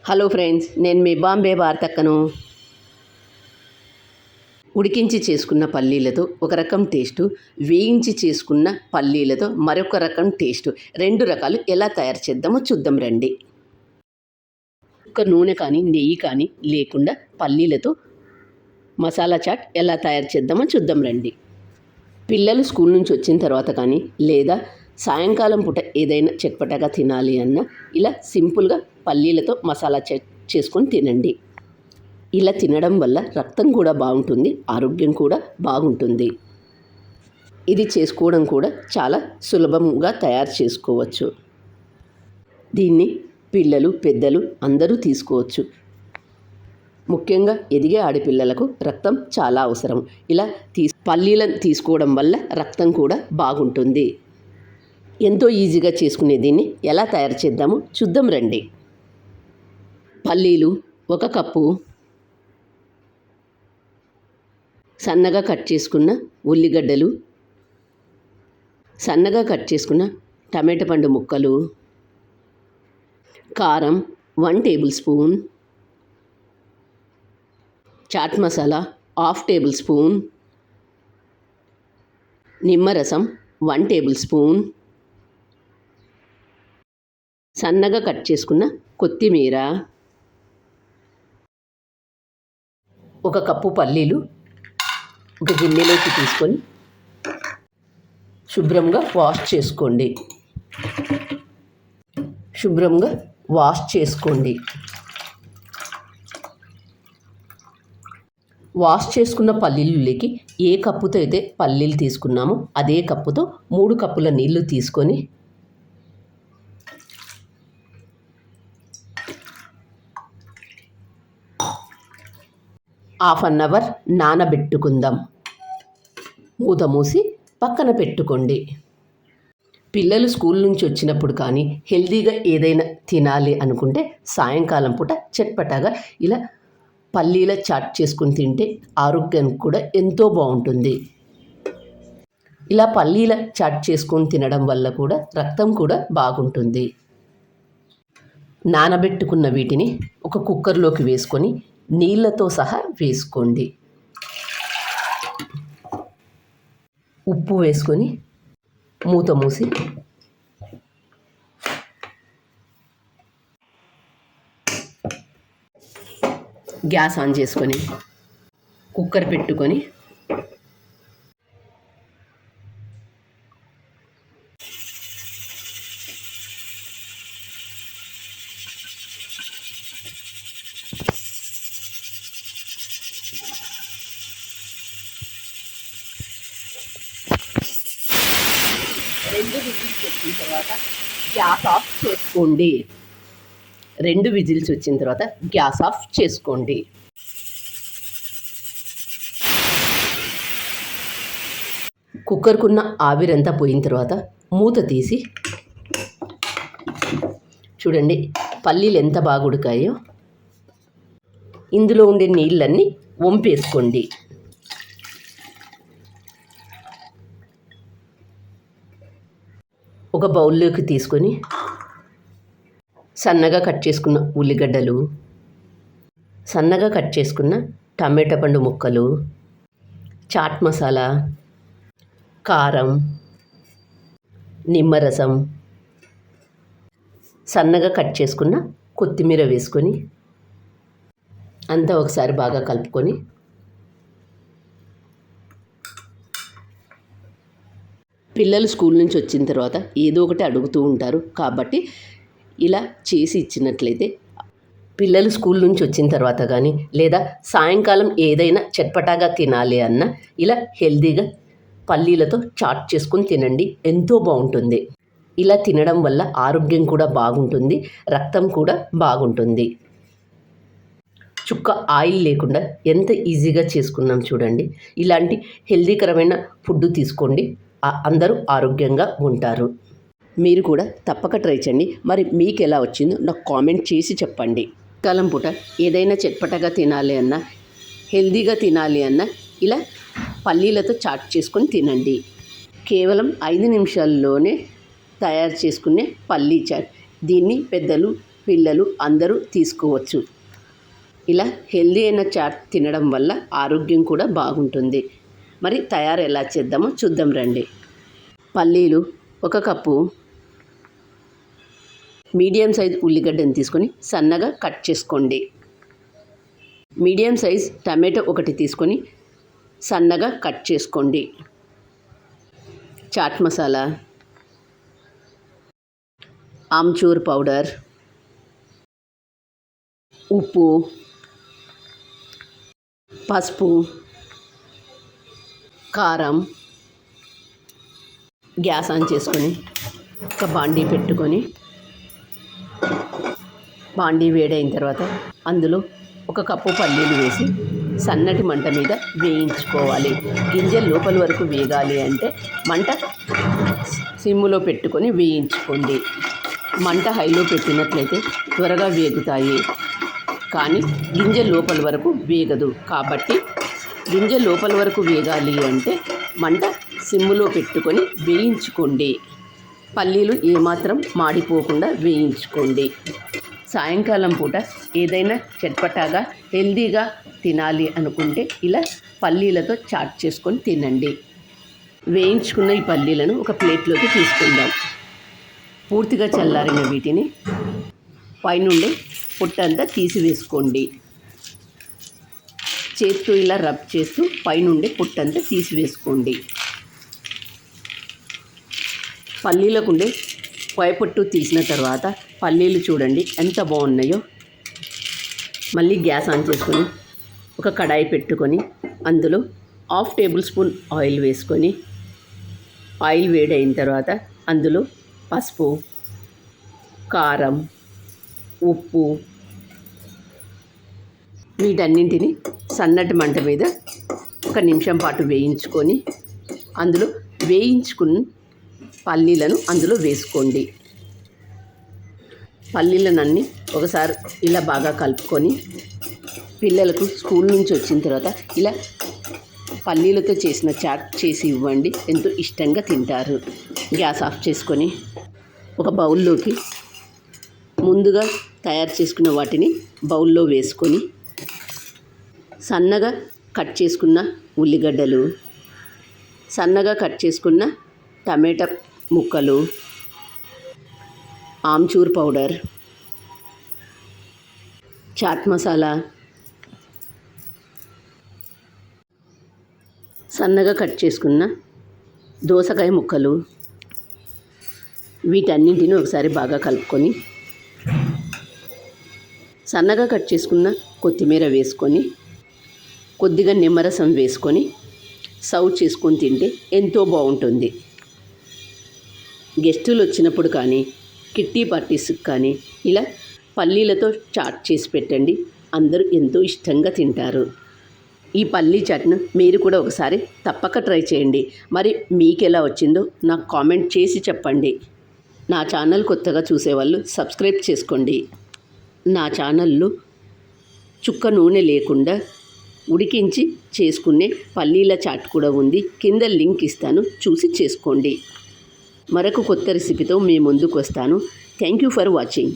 Hello friends, నేను మీ బాంబే భారతక్కను. ఉడికించి చేసుకున్న పల్లీలతో ఒక రకం టేస్టు, వేయించి చేసుకున్న పల్లీలతో మరొక రకం టేస్టు, రెండు రకాలు ఎలా తయారు చేద్దామో చూద్దాం రండి. ఒక నూనె కానీ నెయ్యి కానీ లేకుండా పల్లీలతో మసాలా చాట్ ఎలా తయారు చేద్దామో చూద్దాం రండి. పిల్లలు స్కూల్ నుంచి వచ్చిన తర్వాత కానీ లేదా సాయంకాలం పూట ఏదైనా చట్పటగా తినాలి అన్న ఇలా సింపుల్గా పల్లీలతో మసాలా చేసుకొని తినండి. ఇలా తినడం వల్ల రక్తం కూడా బాగుంటుంది, ఆరోగ్యం కూడా బాగుంటుంది. ఇది చేసుకోవడం కూడా చాలా సులభంగా తయారు చేసుకోవచ్చు. దీన్ని పిల్లలు పెద్దలు అందరూ తీసుకోవచ్చు. ముఖ్యంగా ఎదిగే ఆడపిల్లలకు రక్తం చాలా అవసరం. ఇలా పల్లీలను తీసుకోవడం వల్ల రక్తం కూడా బాగుంటుంది. ఎంతో ఈజీగా చేసుకునే దీన్ని ఎలా తయారు చేద్దామో చూద్దాం రండి. పల్లీలు 1 కప్పు, సన్నగా కట్ చేసుకున్న ఉల్లిగడ్డలు, సన్నగా కట్ చేసుకున్న టమాటా పండు ముక్కలు, కారం 1 tablespoon, chaat masala 1/2 tablespoon, నిమ్మరసం 1 టేబుల్ స్పూన్, సన్నగా కట్ చేసుకున్న కొత్తిమీర, 1 కప్పు పల్లీలు ఒక గిన్నెలోకి తీసుకొని శుభ్రంగా వాష్ చేసుకోండి. వాష్ చేసుకున్న పల్లీలకి ఏ కప్పుతో అయితే పల్లీలు తీసుకున్నామో అదే కప్పుతో 3 కప్పుల నీళ్లు తీసుకొని ½ అన్ అవర్ నానబెట్టుకుందాం. మూత మూసి పక్కన పెట్టుకోండి. పిల్లలు స్కూల్ నుంచి వచ్చినప్పుడు కానీ హెల్తీగా ఏదైనా తినాలి అనుకుంటే సాయంకాలం పూట చట్పటాగా ఇలా పల్లీల చాట్ చేసుకుని తింటే ఆరోగ్యానికి కూడా ఎంతో బాగుంటుంది. ఇలా పల్లీల చాట్ చేసుకొని తినడం వల్ల కూడా రక్తం కూడా బాగుంటుంది. నానబెట్టుకున్న వీటిని ఒక కుక్కర్లోకి వేసుకొని నీళ్ళతో సహా వేసుకోండి. ఉప్పు వేసుకొని మూత మూసి గ్యాస్ ఆన్ చేసుకొని కుక్కర్ పెట్టుకొని రెండు విజిల్స్ వచ్చిన తర్వాత గ్యాస్ ఆఫ్ చేసుకోండి. 2 విజిల్స్ వచ్చిన తర్వాత గ్యాస్ ఆఫ్ చేసుకోండి. కుక్కర్కున్న ఆవిరంతా పోయిన తర్వాత మూత తీసి చూడండి పల్లీలు ఎంత బాగా ఉడికాయో. ఇందులో ఉండే నీళ్ళన్నీ వంపేసుకోండి. ఒక బౌల్లోకి తీసుకొని సన్నగా కట్ చేసుకున్న ఉల్లిగడ్డలు, సన్నగా కట్ చేసుకున్న టమాటా పండు ముక్కలు, చాట్ మసాలా, కారం, నిమ్మరసం, సన్నగా కట్ చేసుకున్న కొత్తిమీర వేసుకొని అంతా ఒకసారి బాగా కలుపుకొని పిల్లలు స్కూల్ నుంచి వచ్చిన తర్వాత ఏదో ఒకటి అడుగుతూ ఉంటారు కాబట్టి ఇలా చేసి ఇచ్చినట్లయితే పిల్లలు స్కూల్ నుంచి వచ్చిన తర్వాత కానీ లేదా సాయంకాలం ఏదైనా చట్పటాగా తినాలి అన్న ఇలా హెల్తీగా పల్లీలతో చాట్ చేసుకొని తినండి, ఎంతో బాగుంటుంది. ఇలా తినడం వల్ల ఆరోగ్యం కూడా బాగుంటుంది, రక్తం కూడా బాగుంటుంది. చుక్క ఆయిల్ లేకుండా ఎంత ఈజీగా చేసుకున్నాం చూడండి. ఇలాంటి హెల్తీకరమైన ఫుడ్ తీసుకోండి, అందరూ ఆరోగ్యంగా ఉంటారు. మీరు కూడా తప్పక ట్రై చేయండి. మరి మీకు ఎలా వచ్చిందో నాకు కామెంట్ చేసి చెప్పండి. కాలం పూట ఏదైనా చట్పటగా తినాలి అన్నా హెల్తీగా తినాలి అన్నా ఇలా పల్లీలతో చాట్ చేసుకొని తినండి. కేవలం 5 నిమిషాల్లోనే తయారు చేసుకునే పల్లీ చాట్. దీన్ని పెద్దలు పిల్లలు అందరూ తీసుకోవచ్చు. ఇలా హెల్దీ అయిన చాట్ తినడం వల్ల ఆరోగ్యం కూడా బాగుంటుంది. మరి తయారు ఎలా చేద్దామో చూద్దాం రండి. పల్లీలు 1 కప్పు, మీడియం సైజ్ ఉల్లిగడ్డను తీసుకొని సన్నగా కట్ చేసుకోండి. మీడియం సైజ్ టమాటో 1 తీసుకొని సన్నగా కట్ చేసుకోండి. చాట్ మసాలా, ఆమ్చూర్ పౌడర్, ఉప్పు, పసుపు, కారం. గ్యాస్ ఆన్ చేసుకొని ఒక బాండీ పెట్టుకొని, బాండీ వేడైన తర్వాత అందులో 1 కప్పు పల్లీలు వేసి సన్నటి మంట మీద వేయించుకోవాలి. గింజలు లోపల వరకు వేగాలి అంటే మంట సిమ్ములో పెట్టుకొని వేయించుకోండి. మంట హైలో పెట్టినట్లయితే త్వరగా వేగుతాయి, కానీ గింజ లోపల వరకు వేగదు. కాబట్టి గింజ లోపల వరకు వేగాలి అంటే మంట సిమ్ములో పెట్టుకొని వేయించుకోండి. పల్లీలు ఏమాత్రం మాడిపోకుండా వేయించుకోండి. సాయంకాలం పూట ఏదైనా చట్పటాగా హెల్దీగా తినాలి అనుకుంటే ఇలా పల్లీలతో చాట్ చేసుకొని తినండి. వేయించుకున్న ఈ పల్లీలను ఒక ప్లేట్లోకి తీసుకుందాం. పూర్తిగా చల్లారిన వీటిని పైనుండి పొట్టంతా తీసివేసుకోండి. చేత్తో ఇలా రబ్ చేస్తూ పైనుండి పొట్టంతా తీసివేసుకోండి. పల్లీలకుండే పైపొట్టు తీసిన తర్వాత పల్లీలు చూడండి ఎంత బాగున్నాయో. మళ్ళీ గ్యాస్ ఆన్ చేసుకొని ఒక కడాయి పెట్టుకొని అందులో 1/2 టేబుల్ స్పూన్ ఆయిల్ వేసుకొని, ఆయిల్ వేడైన తర్వాత అందులో పసుపు, కారం, ఉప్పు వీటన్నింటిని సన్నటి మంట మీద 1 నిమిషం పాటు వేయించుకొని అందులో వేయించుకున్న పల్లీలను అందులో వేసుకోండి. పల్లీలనన్నీ ఒకసారి ఇలా బాగా కలుపుకొని పిల్లలకు స్కూల్ నుంచి వచ్చిన తర్వాత ఇలా పల్లీలతో చేసిన చాట్ చేసి ఇవ్వండి, ఎంతో ఇష్టంగా తింటారు. గ్యాస్ ఆఫ్ చేసుకొని ఒక బౌల్లోకి ముందుగా తయారు చేసుకున్న వాటిని బౌల్లో వేసుకొని సన్నగా కట్ చేసుకున్న ఉల్లిగడ్డలు, సన్నగా కట్ చేసుకున్న టమాటా ముక్కలు, ఆమ్చూర్ పౌడర్, చాట్ మసాలా, సన్నగా కట్ చేసుకున్న దోసకాయ ముక్కలు వీటన్నింటిని ఒకసారి బాగా కలుపుకొని సన్నగా కట్ చేసుకున్న కొత్తిమీర వేసుకొని కొద్దిగా నిమ్మరసం వేసుకొని సర్వ్ చేసుకొని తింటే ఎంతో బాగుంటుంది. గెస్టులు వచ్చినప్పుడు కానీ కిట్టి పార్టీస్కి కానీ ఇలా పల్లీలతో చాట్ చేసి పెట్టండి, అందరూ ఎంతో ఇష్టంగా తింటారు. ఈ పల్లీ చాట్ను మీరు కూడా ఒకసారి తప్పక ట్రై చేయండి. మరి మీకు ఎలా వచ్చిందో నాకు కామెంట్ చేసి చెప్పండి. నా ఛానల్ కొత్తగా చూసేవాళ్ళు సబ్స్క్రైబ్ చేసుకోండి. నా ఛానల్లో చుక్క నూనె లేకుండా ఉడికించి చేసుకునే పల్లీల చాట్ కూడా ఉంది. కింద లింక్ ఇస్తాను, చూసి చేసుకోండి. మరొక కొత్త రెసిపీతో మీ ముందుకు వస్తాను. Thank you for watching.